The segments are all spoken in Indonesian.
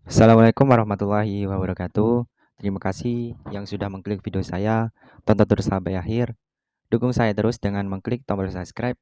Assalamualaikum warahmatullahi wabarakatuh. Terima kasih yang sudah mengklik video saya. Tonton terus sampai akhir. Dukung saya terus dengan mengklik tombol subscribe,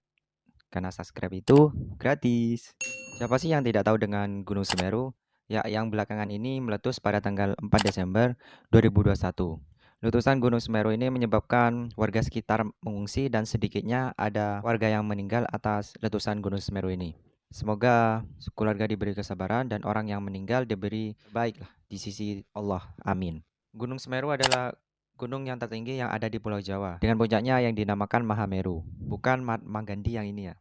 karena subscribe itu gratis. Siapa sih yang tidak tahu dengan Gunung Semeru? Ya, yang belakangan ini meletus pada tanggal 4 Desember 2021. Letusan Gunung Semeru ini menyebabkan warga sekitar mengungsi dan sedikitnya ada warga yang meninggal atas letusan Gunung Semeru ini. Semoga keluarga diberi kesabaran dan orang yang meninggal diberi baiklah di sisi Allah. Amin. Gunung Semeru adalah gunung yang tertinggi yang ada di Pulau Jawa dengan puncaknya yang dinamakan Mahameru, bukan Manggandi yang ini ya.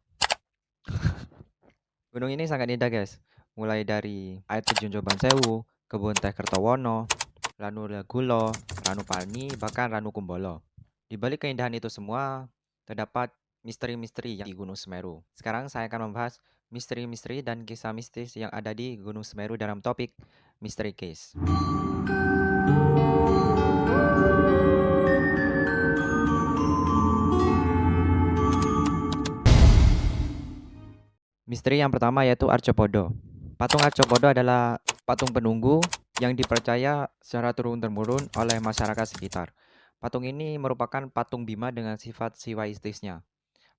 Gunung ini sangat indah guys, mulai dari air terjun Joban Sewu, kebun teh Kertowono, Ranu Lagulo, Ranu Palni, bahkan Ranu Kumbolo. Di balik keindahan itu semua, terdapat misteri-misteri yang di Gunung Semeru. Sekarang saya akan membahas misteri-misteri dan kisah mistis yang ada di Gunung Semeru dalam topik Mystery Case. Misteri yang pertama yaitu Arcopodo. Patung Arcopodo adalah patung penunggu yang dipercaya secara turun-temurun oleh masyarakat sekitar. Patung ini merupakan patung Bima dengan sifat siwaistisnya.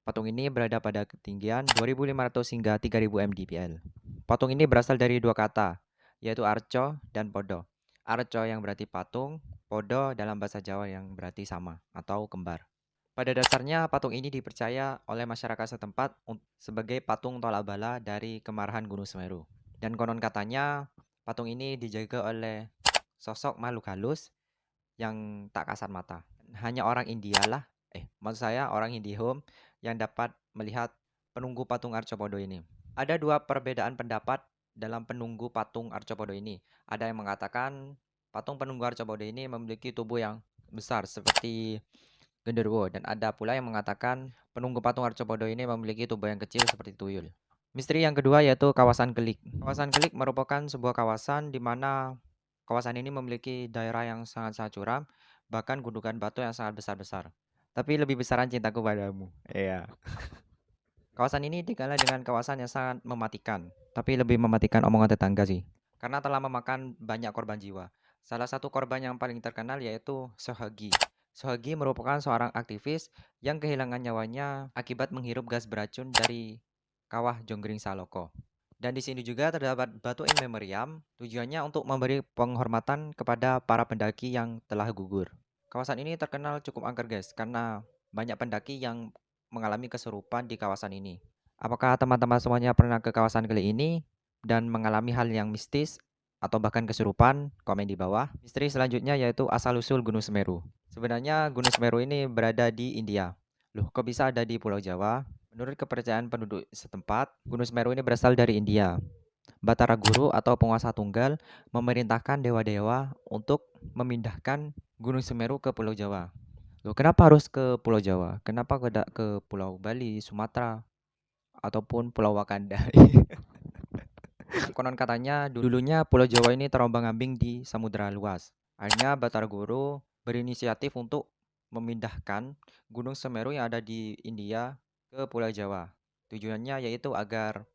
Patung ini berada pada ketinggian 2.500 hingga 3.000 mdpl. Patung ini berasal dari dua kata, yaitu arco dan podo. Arco yang berarti patung, podo dalam bahasa Jawa yang berarti sama atau kembar. Pada dasarnya, patung ini dipercaya oleh masyarakat setempat sebagai patung tolak bala dari kemarahan Gunung Semeru. Dan konon katanya, patung ini dijaga oleh sosok makhluk halus yang tak kasat mata. Hanya orang India lah, maksud saya orang Indihome yang dapat melihat penunggu patung Arcopodo ini. Ada dua perbedaan pendapat dalam penunggu patung Arcopodo ini. Ada yang mengatakan patung penunggu Arcopodo ini memiliki tubuh yang besar seperti genderuwo, dan ada pula yang mengatakan penunggu patung Arcopodo ini memiliki tubuh yang kecil seperti tuyul. Misteri yang kedua yaitu kawasan Kelik. Kawasan Kelik merupakan sebuah kawasan di mana kawasan ini memiliki daerah yang sangat-sangat curam, bahkan gundukan batu yang sangat besar-besar. Tapi lebih besaran cintaku padamu. Iya. Kawasan ini dikenal dengan kawasan yang sangat mematikan, tapi lebih mematikan omongan tetangga sih. Karena telah memakan banyak korban jiwa. Salah satu korban yang paling terkenal yaitu Sohagi. Sohagi merupakan seorang aktivis yang kehilangan nyawanya akibat menghirup gas beracun dari kawah Jonggring Saloko. Dan di sini juga terdapat batu in memoriam, tujuannya untuk memberi penghormatan kepada para pendaki yang telah gugur. Kawasan ini terkenal cukup angker guys, karena banyak pendaki yang mengalami kesurupan di kawasan ini. Apakah teman-teman semuanya pernah ke kawasan Gili ini dan mengalami hal yang mistis atau bahkan kesurupan? Komen di bawah. Misteri selanjutnya yaitu asal-usul Gunung Semeru. Sebenarnya Gunung Semeru ini berada di India. Loh, kok bisa ada di Pulau Jawa? Menurut kepercayaan penduduk setempat, Gunung Semeru ini berasal dari India. Batara Guru atau penguasa tunggal memerintahkan dewa-dewa untuk memindahkan Gunung Semeru ke Pulau Jawa. Loh, kenapa harus ke Pulau Jawa? Kenapa tidak ke Pulau Bali, Sumatera, ataupun Pulau Wakanda? Konon katanya dulunya Pulau Jawa ini terombang-ambing di samudera luas. Akhirnya Batara Guru berinisiatif untuk memindahkan Gunung Semeru yang ada di India ke Pulau Jawa. Tujuannya yaitu agar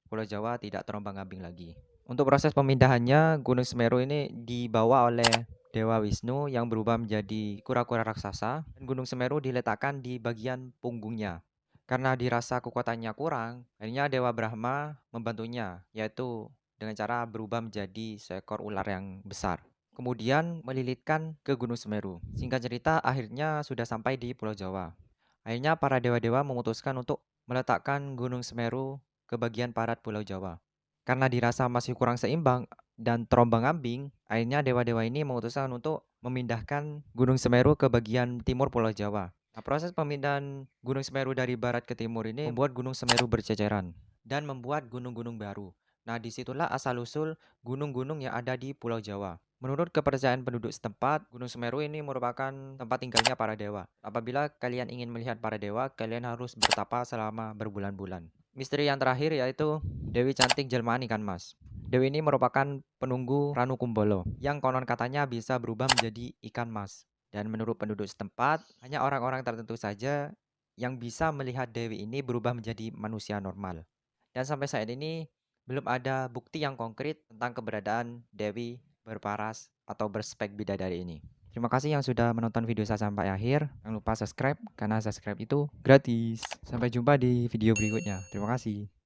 Pulau Jawa tidak terombang-ambing lagi. Untuk proses pemindahannya, Gunung Semeru ini dibawa oleh Dewa Wisnu yang berubah menjadi kura-kura raksasa, dan Gunung Semeru diletakkan di bagian punggungnya. Karena dirasa kekuatannya kurang, akhirnya Dewa Brahma membantunya, yaitu dengan cara berubah menjadi seekor ular yang besar. Kemudian melilitkan ke Gunung Semeru. Singkat cerita, akhirnya sudah sampai di Pulau Jawa. Akhirnya para dewa-dewa memutuskan untuk meletakkan Gunung Semeru ke bagian barat Pulau Jawa. Karena dirasa masih kurang seimbang dan terombang-ambing, akhirnya dewa-dewa ini memutuskan untuk memindahkan Gunung Semeru ke bagian timur Pulau Jawa. Nah, proses pemindahan Gunung Semeru dari barat ke timur ini membuat Gunung Semeru berceceran dan membuat gunung-gunung baru. Nah, disitulah asal-usul gunung-gunung yang ada di Pulau Jawa. Menurut kepercayaan penduduk setempat, Gunung Semeru ini merupakan tempat tinggalnya para dewa. Apabila kalian ingin melihat para dewa, kalian harus bertapa selama berbulan-bulan. Misteri yang terakhir yaitu Dewi Cantik Jelmaan Ikan Mas. Dewi ini merupakan penunggu Ranu Kumbolo yang konon katanya bisa berubah menjadi ikan mas. Dan menurut penduduk setempat, hanya orang-orang tertentu saja yang bisa melihat Dewi ini berubah menjadi manusia normal. Dan sampai saat ini, Belum ada bukti yang konkret tentang keberadaan Dewi berparas atau berspek bidadari ini. Terima kasih yang sudah menonton video saya sampai akhir. Jangan lupa subscribe karena subscribe itu gratis. Sampai jumpa di video berikutnya. Terima kasih.